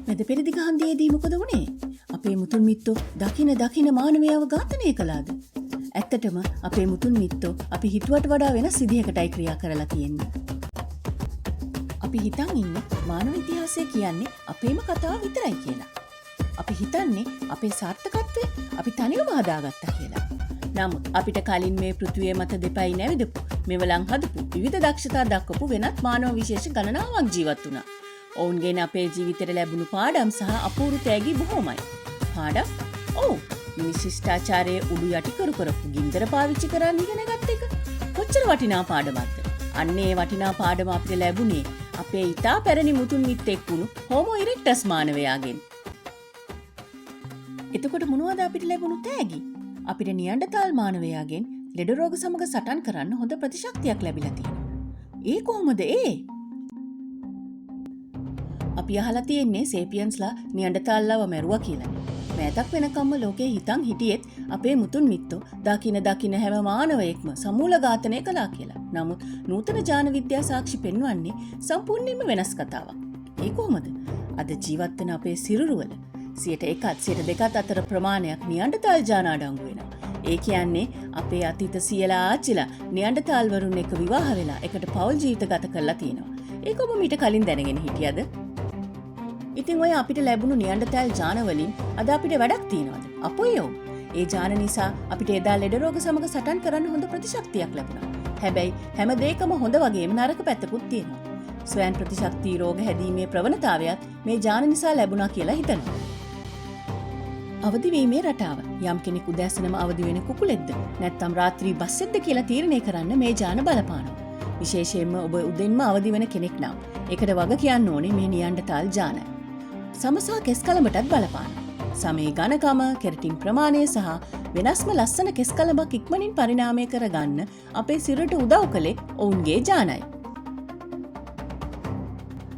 මැද පෙරදිග හන්දියේදී මොකද වුණේ? අපේ මුතුන් මිත්තෝ දකින මානවයාව ඝාතනය කළාද? ඇත්තටම අපේ මුතුන් මිත්තෝ අපි හිතුවට වඩා වෙනස් විදිහකටයි ක්‍රියා කරලා තියෙන්නේ. අපි හිතන් ඉන්න මානව ඉතිහාසය කියන්නේ අපේම කතාව විතරයි කියලා. අපි හිතන්නේ අපේ සාර්ථකත්වය අපි තනියම හදාගත්තා කියලා. නමුත් අපිට කලින් මේ පෘථිවිය මත දෙපයි නැවිදපු, මෙවලන් හදපු, විවිධ දක්ෂතා දක්වපු වෙනත් මානව විශේෂ ගණනාවක් ජීවත් වුණා. ඔවුන්ගෙන් අපේ ජීවිතයට ලැබුණු පාඩම් සහ අපූර්ව තෑගි බොහෝමයි. පාඩම්? ඔව්. මිනිස් ශිෂ්ටාචාරයේ උඩු යටි කරපු ගින්දර පාවිච්චි කරන්න ඉගෙන ගත්ත එක. කොච්චර වටිනා පාඩමක්ද? අන්න ඒ වටිනා පාඩම අපිට ලැබුණේ අපේ ඉතා පැරණි මුතුන් මිත්තෙක් වුණු හෝමෝ ඉරෙක්ටස් මානවයාගෙන්. එතකොට මොනවද අපිට ලැබුණු තෑගි? අපිට නියන්ඩතාල් මානවයාගෙන් ලෙඩ රෝග සමග සටන් කරන්න හොඳ ප්‍රතිශක්තියක් ලැබිලා තියෙනවා. ඒ කොහොමද ඒ? අපි අහලා තියෙන්නේ සේපියන්ස්ලා නියන්ඩතාල්ලාව මැරුවා කියලා. මෑතක් වෙනකම්ම ලෝකේ හිතන් හිටියෙත් අපේ මුතුන් මිත්තෝ දකින හැම මානවයෙක්ම සමූල ඝාතනය කළා කියලා. නමුත් නූතන ජාන විද්‍යා සාක්ෂි පෙන්වන්නේ සම්පූර්ණයෙන්ම වෙනස් කතාවක්. ඒ කොහොමද? අද ජීවත් වෙන අපේ සිරුරුවල 1%-2% අතර ප්‍රමාණයක් නියන්ඩතාල් ජාන අඩංගු වෙනවා. ඒ කියන්නේ අපේ අතීත සියලා ආච්චිලා නියන්ඩතාල් වරුන් එක්ක විවාහ වෙලා එකට පෞල් ජීවිත ගත කරලා තියෙනවා. ඒක ඔබ මීට කලින් දැනගෙන හිටියද? ඉතින් ඔය අපිට ලැබුණු නියන්ඩතාල් ජාන වලින් අද අපිට වැඩක් තියනවද? අපොයෝ. ඒ ජාන නිසා අපිට එදා ලෙඩ රෝග සමග සටන් කරන්න හොඳ ප්‍රතිශක්තියක් ලැබුණා. හැබැයි හැම දෙයකම හොඳ වගේම නරක පැත්තකුත් තියෙනවා. ස්වයන් ප්‍රතිශක්ති රෝග හැදීමේ ප්‍රවණතාවයත් මේ ජාන නිසා ලැබුණා කියලා හිතනවා. අවදිවීමේ රටාව. යම් කෙනෙක් උදෑසනම අවදි වෙන කුකුලෙක්ද නැත්නම් රාත්‍රී බස්සෙක්ද කියලා තීරණය කරන්න මේ ජාන බලපානවා. විශේෂයෙන්ම ඔබ උදෙන්ම අවදි වෙන කෙනෙක් නම් ඒකට වග කියන්න ඕනේ මේ නියන්ඩතාල් ජාන. සමසා කෙස් කලඹටත් බලපානවා. සමේ ඝනකම, කෙරටින් ප්‍රමාණය සහ වෙනස්ම ලස්සන කෙස් කලඹක් ඉක්මනින් පරිණාමය කරගන්න අපේ සිරුරට උදව් කළේ ඔවුන්ගේ ජානයි.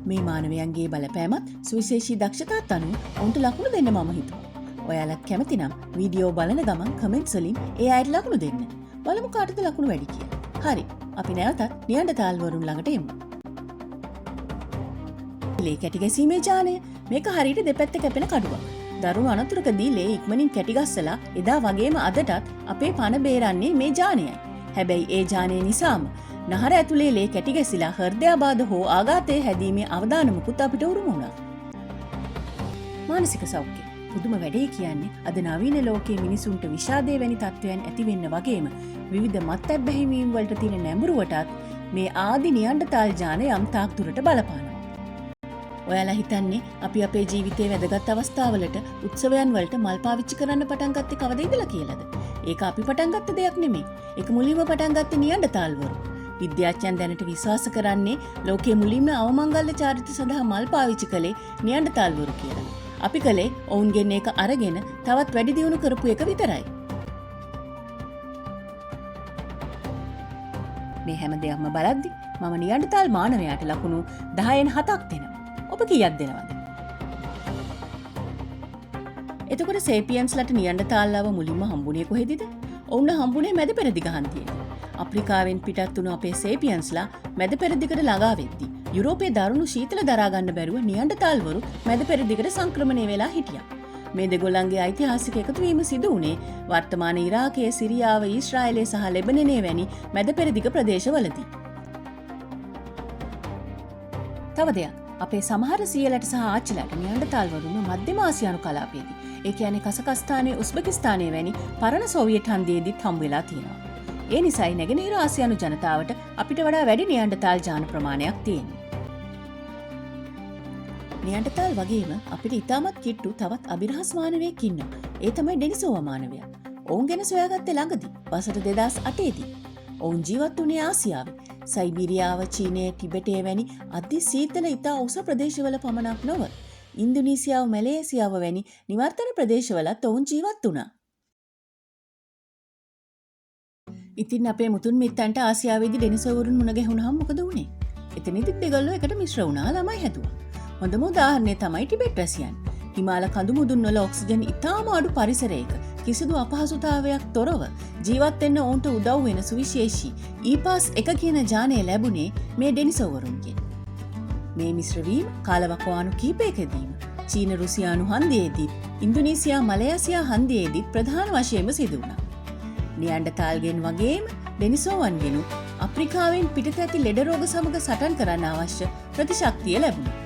මේ මානවයන්ගේ බලපෑමත් සුවිශේෂී දක්ෂතාත් අනුව ඔවුන්ට ලකුණු දෙන්න මම හිතුවා. ඔයාලත් කැමති නම් වීඩියෝ බලන ගමන් කමෙන්ට්ස් වලින් ඒ අයට ලකුණු දෙන්න. බලමු කාටද ලකුණු වැඩි කියලා. හරි. අපි නැවතත් නියන්ඩතාල් වරුන් ළඟට එමු. ලේ කැටි ගැසීමේ ජානය. මේක හරියට දෙපැත්ත කැපෙන කඩුවක්. දරුණු අනතුරකදී ලේ ඉක්මනින් කැටි ගස්සලා එදා වගේම අදටත් අපේ පණ බේරන්නේ මේ ජානයයි. හැබැයි ඒ ජානය නිසාම නහර ඇතුලේ ලේ කැටි ගැසිලා හෘදයාබාධ හෝ ආඝාතය හැදීමේ අවදානමකුත් අපිට උරුම වුණා. මානසික සෞඛ්‍යය. පුදුම වැඩේ කියන්නේ අද නවීන ලෝකයේ මිනිසුන්ට විෂාදය වැනි තත්ත්වයන් ඇති වෙන්න වගේම විවිධ මත්පැන් වලට තියෙන නැඹුරුවටත් මේ ආදි නියන්ඩතාල් ජාන යම් තාක් දුරට බලපානවා. ඔයාලා හිතන්නේ අපි අපේ ජීවිතයේ වැදගත් අවස්ථාවලට උත්සවයන් වලට මල් පාවිච්චි කරන්න පටන් ගත්තේ කවද ඉඳලා කියලාද? ඒක අපි පටන් ගත්ත දෙයක් නෙමෙයි. ඒක මුලින්ම පටන් ගත්තේ නියන්ඩතාල්වරු. විද්‍යාඥයන් දැනට විශ්වාස කරන්නේ ලෝකයේ මුලින්ම අවමංගල්‍ය චාරිත්‍ර සඳහා මල් පාවිච්චි කළේ නියන්ඩතාල්වරු කියලා. අපි කලේ ඔවුන්ගෙන් ඒක අරගෙන තවත් වැඩි දියුණු කරපු එක විතරයි. මේ හැම දෙයක්ම බලද්දි මම නියන්ඩතාල් මානවයාට ලකුණු 10න් 7ක් දෙනවා. ඔබ කීයක් දෙනවද? එතකොට සේපියන්ස්ලට නියන්ඩතාල්ලාව මුලින්ම හම්බුනේ කොහෙදද? ඔවුන් හම්බුනේ මැද පෙරදිග හන්දියේ. අප්‍රිකාවෙන් පිටත් වුණු අපේ සේපියන්ස්ලා මැද පෙරදිගට ළඟා වෙද්දී යුරෝපයේ දරුණු ශීතල දරා ගන්න බැරුව නියන්ඩතාල්වරු මැද පෙරදිගට සංක්‍රමණය වෙලා හිටියා. මේ දෙගොල්ලන්ගේ ඓතිහාසික එකතුවීම සිදු වුණේ වර්තමාන ඉරාකයේ, සිරියාව, ඊශ්‍රායලයේ සහ ලෙබනනයේ වැනි මැද පෙරදිග ප්‍රදේශවලදී. තව දෙයක්, අපේ සමහර සියලට සහ ආච්චිලට නියන්ඩතාල්වරුන්ව මධ්‍යම ආසියානු කලාපයේදී, ඒ කියන්නේ කසකස්තානයේ, උස්බෙකිස්තානයේ වැනි පරණ සෝවියට් හන්දියේදීත් හම්බ වෙලා තියෙනවා. ඒ නිසායි නැගෙනහිර ආසියානු ජනතාවට අපිට වඩා වැඩි නියන්ඩතාල් ජාන ප්‍රමාණයක් තියෙන්නේ. නියන්ඩතාල් වගේම අපිට ඉතාමත් කිට්ටු තවත් අභිරහස් මානවයෙක් ඉන්නවා. ඒ තමයි ඩෙනිසෝවා මානවයා. ඔවුන් ගැන සොයාගත්තේ ළඟදී වසර 2008දී. ඔවුන් ජීවත් වුණේ ආසියාවේ. සයිබීරියාව, චීනය, ටිබෙටය වැනි අති සීතල ඉතා උස ප්‍රදේශවල පමණක් නොව ඉන්දුනීසියාව, මැලේසියාව වැනි නිවර්තන ප්‍රදේශවලත් ඔවුන් ජීවත් වුණා. ඉතින් අපේ මුතුන් මිත්තන්ට ආසියාවේදී ඩෙනිසෝවරුන් මුණ ගැහුණාම මොකද වුනේ? එතනදිත් දෙගොල්ලෝ එකට මිශ්‍ර වුණා, ළමයි හැදුවා. හොඳම උදාහරණය තමයි ටිබෙට් වැසියන්. හිමාල කඳු මුදුන් වල ඔක්සිජන් ඉතාම අඩු පරිසරයක කිසිදු අපහසුතාවයක් තොරව ජීවත් වෙන්න ඔවුන්ට උදව් වෙන සුවිශේෂී ඊපාස් 1 කියන ජානය ලැබුණේ මේ ඩෙනිසෝවරුන්ගෙන්. මේ මිශ්‍රවීම කාලවකවානු කීපයකදීම චීන රුසියානු හන්දියේදීත් ඉන්දුනීසියා මලයාසියා හන්දියේදීත් ප්‍රධාන වශයෙන්ම සිදු වුණා. නියැන්ඩර්තාල්ගෙන් වගේම ඩෙනිසෝවන්ගෙනු අප්‍රිකාවෙන් පිටත ඇති ලෙඩ රෝග සමග සටන් කරන්න අවශ්‍ය ප්‍රතිශක්තිය ලැබුණා.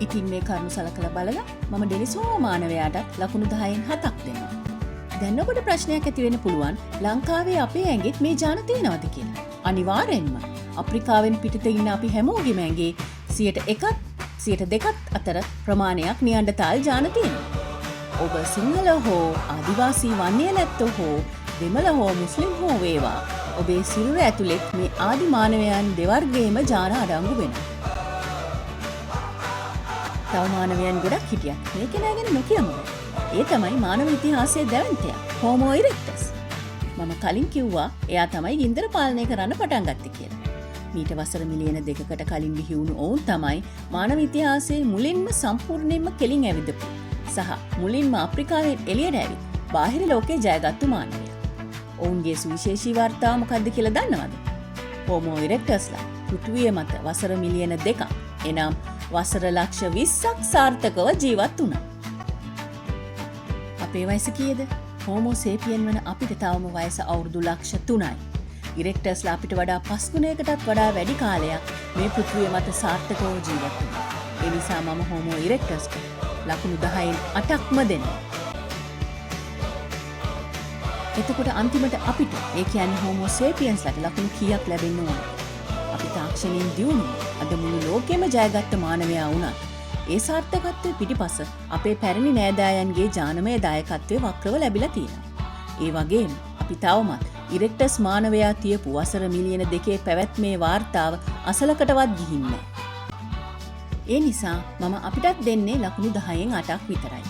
ඉතින් මේ කරුණු සලකලා බලලා මම ඩෙනිසෝව මානවයාටත් ලකුණු 10න් 7ක් දෙනවා. දැන් ඔබට ප්‍රශ්නයක් ඇති වෙන්න පුළුවන් ලංකාවේ අපේ ඇඟෙත් මේ ජාන තියෙනවද කියලා. අනිවාර්යෙන්ම අප්‍රිකාවෙන් පිටත ඉන්න අපි හැමෝගෙම ඇඟේ 101ත් 102ත් අතර ප්‍රමාණයක් නියැන්ඩර්තාල් ජාන තියෙනවා. ඔබ සිංහල හෝ ආදිවාසී වන්නිය නැත්තෝ හෝ දෙමළ හෝ මුස්ලිම් හෝ වේවා ඔබේ සිරුර ඇතුළෙත් මේ ආදි මානවයන් දෙවර්ගයේම ජාන අඩංගු වෙනවා. තව මානවයන් ගොඩක් හිටියක් මේ කෙනා ගැන නොකියමු. ඒ තමයි මානව ඉතිහාසයේ දැවැන්තයා හෝමෝ ඉරෙක්ටස්. මම කලින් කිව්වා එයා තමයි ගින්දර පාලනය කරන්න පටන් ගත්තේ කියලා. මීට වසර මිලියන 2කට කලින් බිහි වුණු ඔවුන් තමයි මානව ඉතිහාසයේ මුලින්ම සම්පූර්ණයෙන්ම කෙලින් ඇවිදපු සහ මුලින්ම අප්‍රිකාවෙන් එළියට ඇවිත් බාහිර ලෝකේ ජයගත්තු මානවයා. ඔවුන්ගේ සුවිශේෂී වාර්තාව මොකක්ද කියලා දන්නවද? හෝමෝ ඉරෙක්ටස්ලා පෘථිවිය මත වසර මිලියන 2ක් එනම් වසර ලක්ෂ 20ක් සාර්ථකව ජීවත් වුණා. අපේ වයස කීයද? හෝමෝ සේපියන් වන අපිට තවම වයස අවුරුදු ලක්ෂ 3යි. ඉරෙක්ටස්ලා අපිට වඩා 5 ගුණයකටත් වඩා වැඩි කාලයක් මේ පෘථිවිය මත සාර්ථකව ජීවත් වුණා. ඒ නිසා මම හෝමෝ ඉරෙක්ටස්ට ලකුණු 10න් 8ක්ම දෙනවා. එතකොට අන්තිමට අපිට ඒ කියන්නේ හෝමෝ සේපියන්ස්ලාට ලකුණු කීයක් ලැබෙන්න ඕන? අපි තාක්ෂණයෙන් දියුණු අද මුළු ලෝකෙම ජයගත්ත මානවයා වුණත් ඒ සාර්ථකත්වයේ පිටිපස අපේ පැරණි නෑදෑයන්ගේ ජානමය දායකත්වයේ වක්‍රව ලැබිලා තියෙනවා. ඒ වගේම අපි තවමත් ඉරෙක්ටස් මානවයා තියපු වසර මිලියන 2 පැවැත්මේ වාර්තාව අසලකටවත් ගිහින් නැහැ. ඒ නිසා මම අපිටත් දෙන්නේ ලකුණු 10න් 8ක් විතරයි.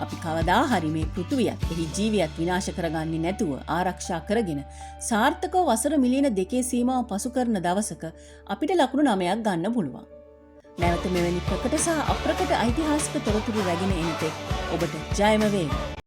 අපි කවදා හරි මේ පෘථුවියත් එහි ජීවියත් විනාශ කරගන්නේ නැතුව ආරක්ෂා කරගෙන සාර්ථකව වසර මිලියන 2 සීමාව පසු කරන දවසක අපිට ලකුණු 9ක් ගන්න පුළුවන්. නැවත මෙවැනි ප්‍රකට සහ අප්‍රකට ඓතිහාසික තොරතුරු රැගෙන එන තෙක් ඔබට ජයම වේවා.